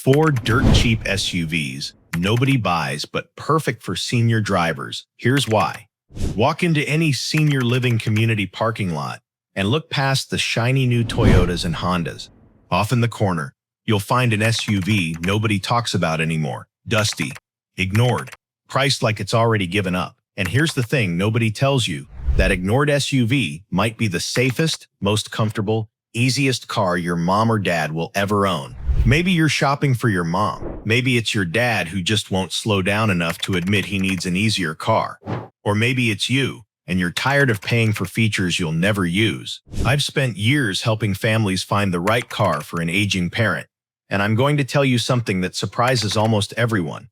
4 dirt cheap SUVs nobody buys but perfect for senior drivers. Here's why. Walk into any senior living community parking lot and look past the shiny new Toyotas and Hondas. Off in the corner, you'll find an SUV nobody talks about anymore. Dusty, ignored, priced like it's already given up. And here's the thing nobody tells you. That ignored SUV might be the safest, most comfortable, easiest car your mom or dad will ever own. Maybe you're shopping for your mom. Maybe it's your dad who just won't slow down enough to admit he needs an easier car. Or maybe it's you, and you're tired of paying for features you'll never use. I've spent years helping families find the right car for an aging parent, and I'm going to tell you something that surprises almost everyone.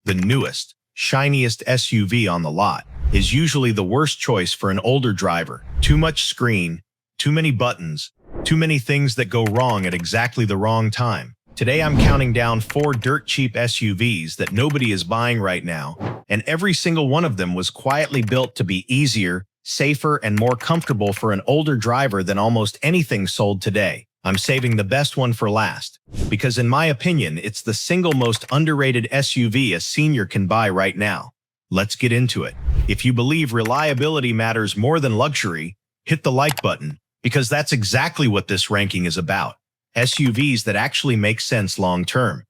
The newest, shiniest SUV on the lot is usually the worst choice for an older driver. Too much screen, too many buttons, too many things that go wrong at exactly the wrong time. Today I'm counting down 4 dirt cheap SUVs that nobody is buying right now, and every single one of them was quietly built to be easier, safer, and more comfortable for an older driver than almost anything sold today. I'm saving the best one for last, because in my opinion, it's the single most underrated SUV a senior can buy right now. Let's get into it. If you believe reliability matters more than luxury, hit the like button, because that's exactly what this ranking is about. SUVs that actually make sense long term.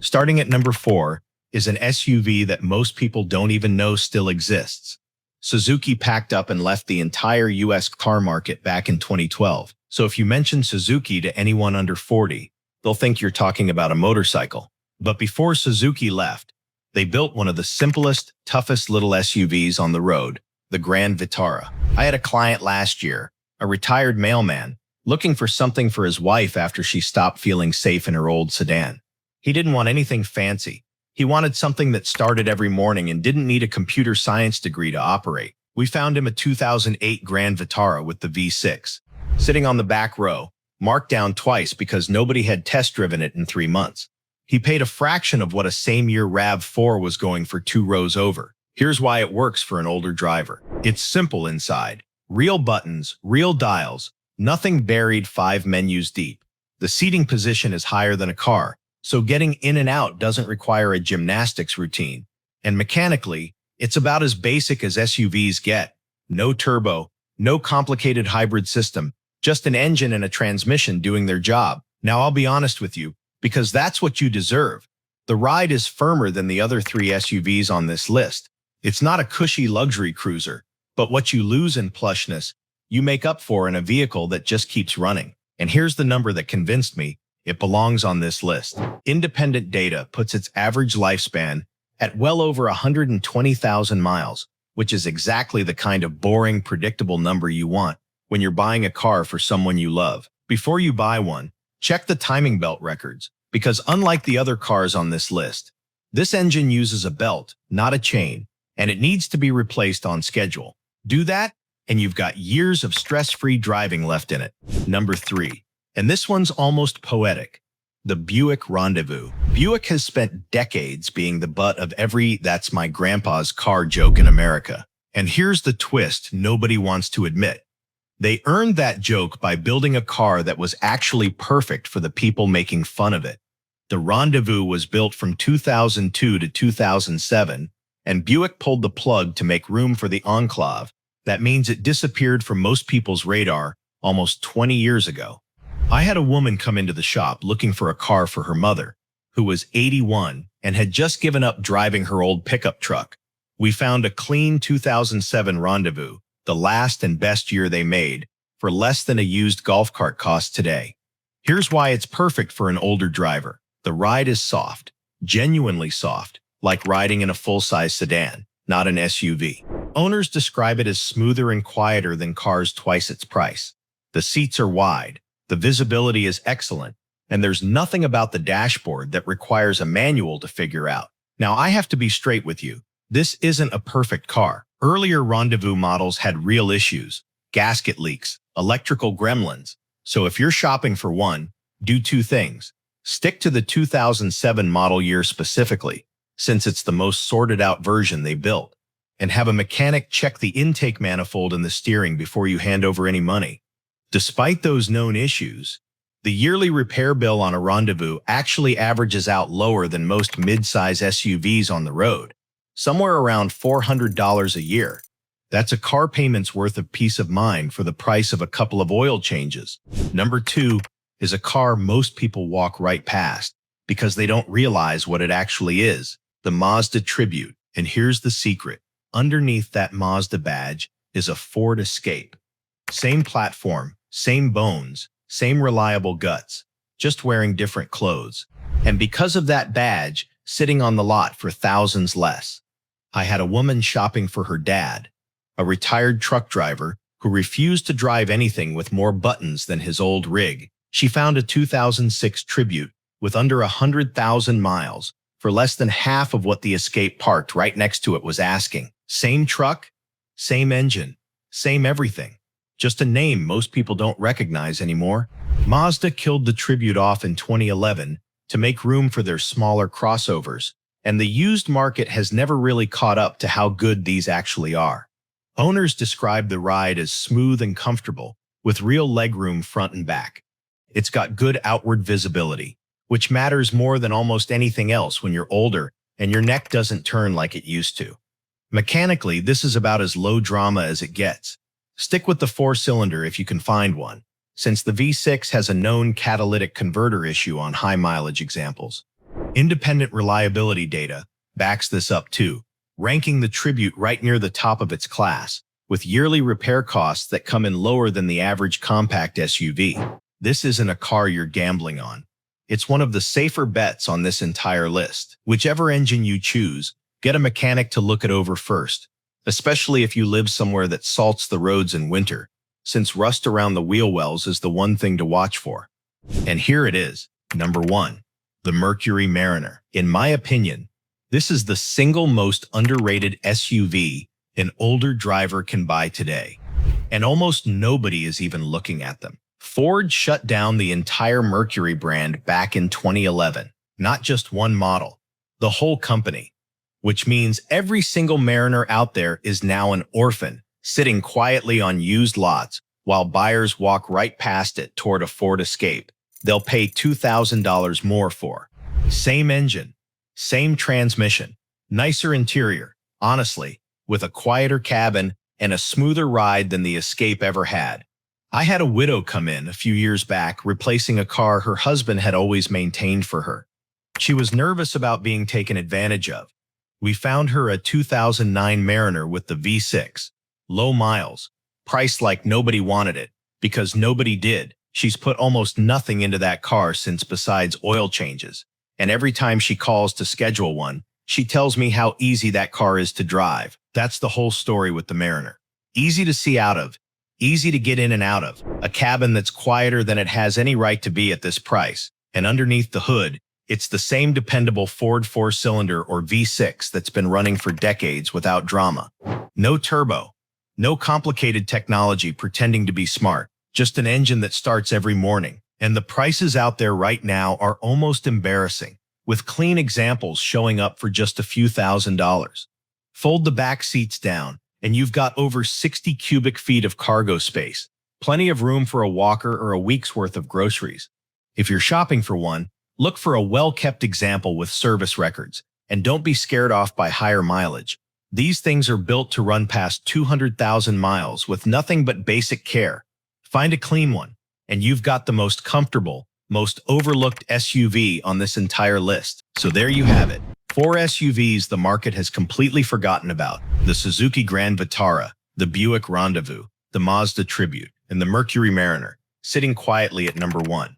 Starting at number 4 is an SUV that most people don't even know still exists. Suzuki packed up and left the entire US car market back in 2012. So if you mention Suzuki to anyone under 40, they'll think you're talking about a motorcycle. But before Suzuki left, they built one of the simplest, toughest little SUVs on the road, the Grand Vitara. I had a client last year, a retired mailman, looking for something for his wife after she stopped feeling safe in her old sedan. He didn't want anything fancy. He wanted something that started every morning and didn't need a computer science degree to operate. We found him a 2008 Grand Vitara with the V6, sitting on the back row, marked down twice because nobody had test-driven it in 3 months. He paid a fraction of what a same-year RAV4 was going for 2 rows over. Here's why it works for an older driver. It's simple inside. Real buttons, real dials, nothing buried 5 menus deep. The seating position is higher than a car, so getting in and out doesn't require a gymnastics routine. And mechanically, it's about as basic as SUVs get. No turbo, no complicated hybrid system, just an engine and a transmission doing their job. Now I'll be honest with you, because that's what you deserve. The ride is firmer than the other 3 SUVs on this list. It's not a cushy luxury cruiser, but what you lose in plushness, you make up for in a vehicle that just keeps running. And here's the number that convinced me it belongs on this list. Independent data puts its average lifespan at well over 120,000 miles, which is exactly the kind of boring, predictable number you want when you're buying a car for someone you love. Before you buy one, check the timing belt records, because unlike the other cars on this list, this engine uses a belt, not a chain, and it needs to be replaced on schedule. Do that, and you've got years of stress-free driving left in it. Number 3, and this one's almost poetic, the Buick Rendezvous. Buick has spent decades being the butt of every "that's my grandpa's car" joke in America. And here's the twist nobody wants to admit. They earned that joke by building a car that was actually perfect for the people making fun of it. The Rendezvous was built from 2002 to 2007, and Buick pulled the plug to make room for the Enclave. That means it disappeared from most people's radar almost 20 years ago. I had a woman come into the shop looking for a car for her mother, who was 81 and had just given up driving her old pickup truck. We found a clean 2007 Rendezvous, the last and best year they made, for less than a used golf cart costs today. Here's why it's perfect for an older driver. The ride is soft, genuinely soft, like riding in a full-size sedan, not an SUV. Owners describe it as smoother and quieter than cars twice its price. The seats are wide, the visibility is excellent, and there's nothing about the dashboard that requires a manual to figure out. Now, I have to be straight with you. This isn't a perfect car. Earlier Rendezvous models had real issues, gasket leaks, electrical gremlins. So if you're shopping for one, do 2 things. Stick to the 2007 model year specifically, since it's the most sorted out version they built, and have a mechanic check the intake manifold and the steering before you hand over any money. Despite those known issues, the yearly repair bill on a Rendezvous actually averages out lower than most mid-size SUVs on the road, somewhere around $400 a year. That's a car payment's worth of peace of mind for the price of a couple of oil changes. Number 2 is a car most people walk right past because they don't realize what it actually is, the Mazda Tribute. And here's the secret. Underneath that Mazda badge is a Ford Escape. Same platform, same bones, same reliable guts, just wearing different clothes. And because of that badge, sitting on the lot for thousands less. I had a woman shopping for her dad, a retired truck driver who refused to drive anything with more buttons than his old rig. She found a 2006 Tribute with under 100,000 miles for less than half of what the Escape parked right next to it was asking. Same truck, same engine, same everything. Just a name most people don't recognize anymore. Mazda killed the Tribute off in 2011 to make room for their smaller crossovers, and the used market has never really caught up to how good these actually are. Owners describe the ride as smooth and comfortable, with real legroom front and back. It's got good outward visibility, which matters more than almost anything else when you're older and your neck doesn't turn like it used to. Mechanically, this is about as low drama as it gets. Stick with the 4-cylinder if you can find one, since the V6 has a known catalytic converter issue on high-mileage examples. Independent reliability data backs this up too, ranking the Tribute right near the top of its class, with yearly repair costs that come in lower than the average compact SUV. This isn't a car you're gambling on. It's one of the safer bets on this entire list. Whichever engine you choose, get a mechanic to look it over first, especially if you live somewhere that salts the roads in winter, since rust around the wheel wells is the one thing to watch for. And here it is, number 1, the Mercury Mariner. In my opinion, this is the single most underrated SUV an older driver can buy today, and almost nobody is even looking at them. Ford shut down the entire Mercury brand back in 2011, not just one model, the whole company. Which means every single Mariner out there is now an orphan, sitting quietly on used lots while buyers walk right past it toward a Ford Escape they'll pay $2,000 more for. Same engine, same transmission, nicer interior, honestly, with a quieter cabin and a smoother ride than the Escape ever had. I had a widow come in a few years back replacing a car her husband had always maintained for her. She was nervous about being taken advantage of. We found her a 2009 Mariner with the V6, low miles, priced like nobody wanted it, because nobody did. She's put almost nothing into that car since besides oil changes, and every time she calls to schedule one, she tells me how easy that car is to drive. That's the whole story with the Mariner. Easy to see out of, easy to get in and out of, a cabin that's quieter than it has any right to be at this price, and underneath the hood, it's the same dependable Ford 4-cylinder or V6 that's been running for decades without drama. No turbo, no complicated technology pretending to be smart, just an engine that starts every morning. And the prices out there right now are almost embarrassing, with clean examples showing up for just a few $1,000s. Fold the back seats down, and you've got over 60 cubic feet of cargo space, plenty of room for a walker or a week's worth of groceries. If you're shopping for one, look for a well-kept example with service records, and don't be scared off by higher mileage. These things are built to run past 200,000 miles with nothing but basic care. Find a clean one, and you've got the most comfortable, most overlooked SUV on this entire list. So there you have it. 4 SUVs the market has completely forgotten about: the Suzuki Grand Vitara, the Buick Rendezvous, the Mazda Tribute, and the Mercury Mariner, sitting quietly at number 1.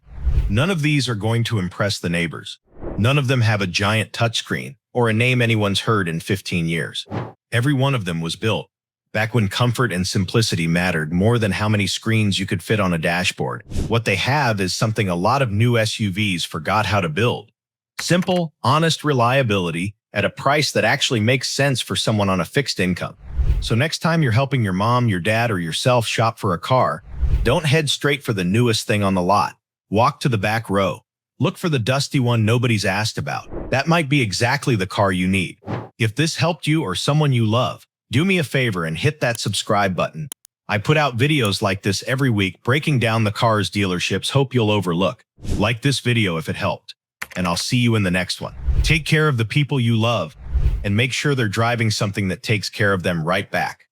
None of these are going to impress the neighbors. None of them have a giant touchscreen or a name anyone's heard in 15 years. Every one of them was built back when comfort and simplicity mattered more than how many screens you could fit on a dashboard. What they have is something a lot of new SUVs forgot how to build: simple, honest reliability at a price that actually makes sense for someone on a fixed income. So next time you're helping your mom, your dad, or yourself shop for a car, don't head straight for the newest thing on the lot. Walk to the back row. Look for the dusty one nobody's asked about. That might be exactly the car you need. If this helped you or someone you love, do me a favor and hit that subscribe button. I put out videos like this every week, breaking down the cars dealerships hope you'll overlook. Like this video if it helped, and I'll see you in the next one. Take care of the people you love, and make sure they're driving something that takes care of them right back.